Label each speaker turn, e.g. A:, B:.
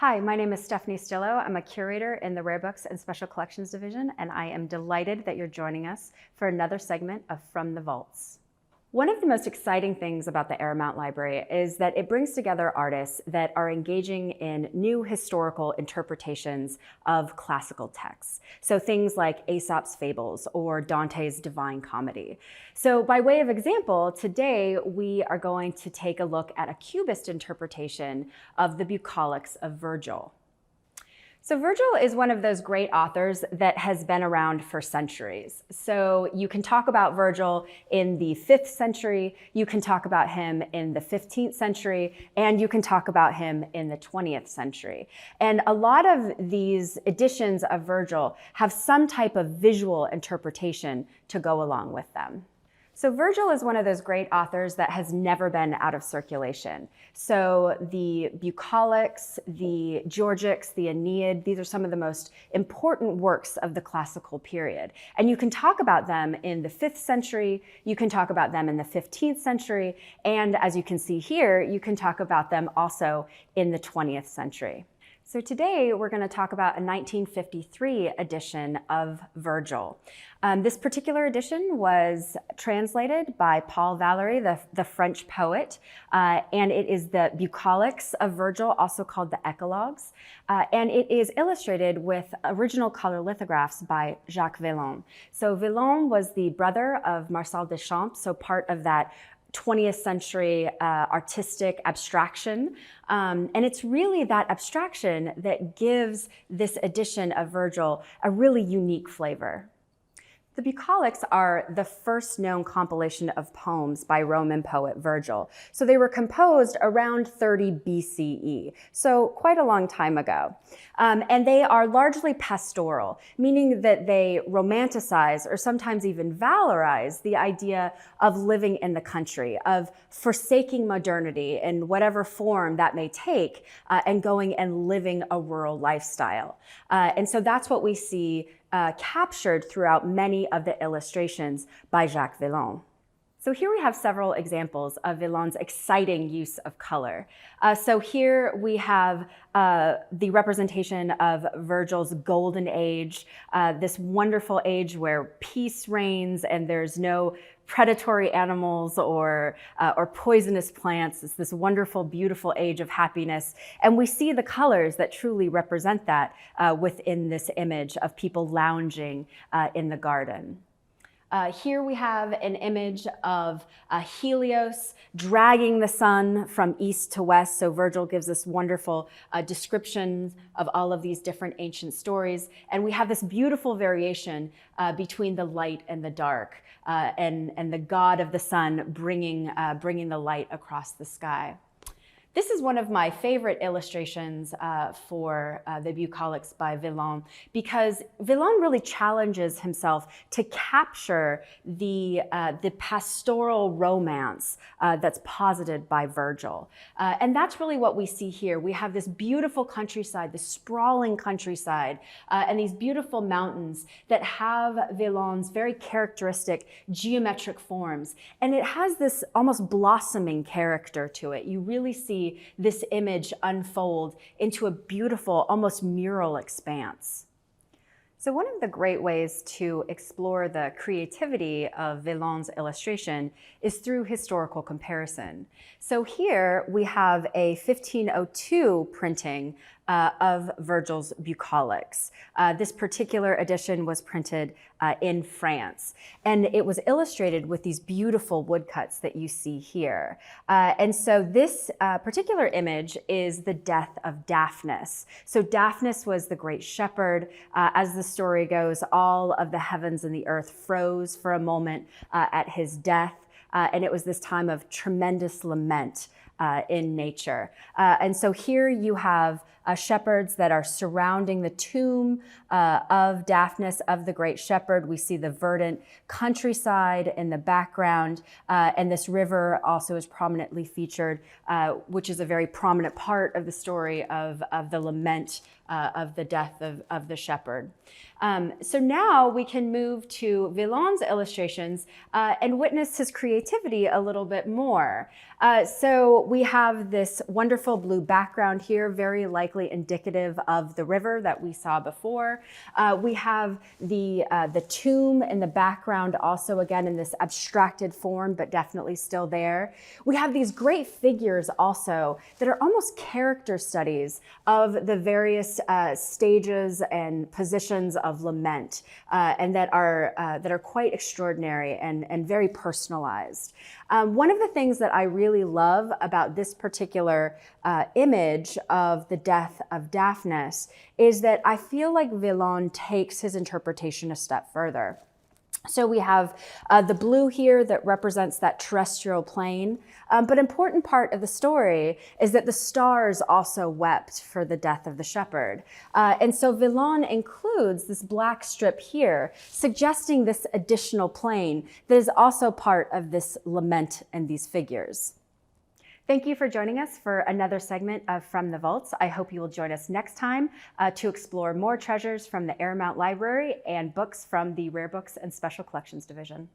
A: Hi, my name is Stephanie Stillo. I'm a curator in the Rare Books and Special Collections Division, and I am delighted that you're joining us for another segment of From the Vaults. One of the most exciting things about the Aramount Library is that it brings together artists that are engaging in new historical interpretations of classical texts. So things like Aesop's Fables or Dante's Divine Comedy. So by way of example, today we are going to take a look at a Cubist interpretation of the Bucolics of Virgil. So Virgil is one of those great authors that has been around for centuries. So you can talk about Virgil in the 5th century, you can talk about him in the 15th century, and you can talk about him in the 20th century. And a lot of these editions of Virgil have some type of visual interpretation to go along with them. So Virgil is one of those great authors that has never been out of circulation. So the Bucolics, the Georgics, the Aeneid, these are some of the most important works of the classical period. And you can talk about them in the 5th century, you can talk about them in the 15th century, and as you can see here, you can talk about them also in the 20th century. So today we're going to talk about a 1953 edition of Virgil. This particular edition was translated by Paul Valéry, the French poet, and it is the Bucolics of Virgil, also called the Eclogues, and it is illustrated with original color lithographs by Jacques Villon. So Villon was the brother of Marcel Duchamp, so part of that 20th century artistic abstraction. And it's really that abstraction that gives this edition of Virgil a really unique flavor. The Bucolics are the first known compilation of poems by Roman poet Virgil. So they were composed around 30 BCE, so quite a long time ago. And they are largely pastoral, meaning that they romanticize or sometimes even valorize the idea of living in the country, of forsaking modernity in whatever form that may take, and going and living a rural lifestyle. And so that's what we see captured throughout many of the illustrations by Jacques Villon. So here we have several examples of Villon's exciting use of color. So here we have the representation of Virgil's golden age, this wonderful age where peace reigns and there's no predatory animals or poisonous plants. It's this wonderful, beautiful age of happiness. And we see the colors that truly represent that within this image of people lounging in the garden. Here we have an image of Helios dragging the sun from east to west. So Virgil gives us wonderful descriptions of all of these different ancient stories. And we have this beautiful variation between the light and the dark, and the god of the sun bringing the light across the sky. This is one of my favorite illustrations for the Bucolics by Villon, because Villon really challenges himself to capture the pastoral romance that's posited by Virgil. And that's really what we see here. We have this beautiful countryside, this sprawling countryside, and these beautiful mountains that have Villon's very characteristic geometric forms. And it has this almost blossoming character to it. You really see this image unfold into a beautiful, almost mural expanse. So one of the great ways to explore the creativity of Villon's illustration is through historical comparison. So here we have a 1502 printing of Virgil's Bucolics. This particular edition was printed in France, and it was illustrated with these beautiful woodcuts that you see here. And so this particular image is the death of Daphnis. So Daphnis was the great shepherd. As the story goes, all of the heavens and the earth froze for a moment at his death, and it was this time of tremendous lament in nature. And so here you have shepherds that are surrounding the tomb of Daphnis, of the great shepherd. We see the verdant countryside in the background, and this river also is prominently featured, which is a very prominent part of the story of the lament of the death of the shepherd. So now we can move to Villon's illustrations and witness his creativity a little bit more. So we have this wonderful blue background here, very likely indicative of the river that we saw before. We have the tomb in the background also, again, in this abstracted form, but definitely still there. We have these great figures also that are almost character studies of the various stages and positions of lament, and that are quite extraordinary and very personalized. One of the things that I really love about this particular image of the death of Daphnis is that I feel like Villon takes his interpretation a step further. So we have the blue here that represents that terrestrial plane, but important part of the story is that the stars also wept for the death of the shepherd. And so Villon includes this black strip here, suggesting this additional plane that is also part of this lament and these figures. Thank you for joining us for another segment of From the Vaults. I hope you will join us next time to explore more treasures from the Airmount Library and books from the Rare Books and Special Collections Division.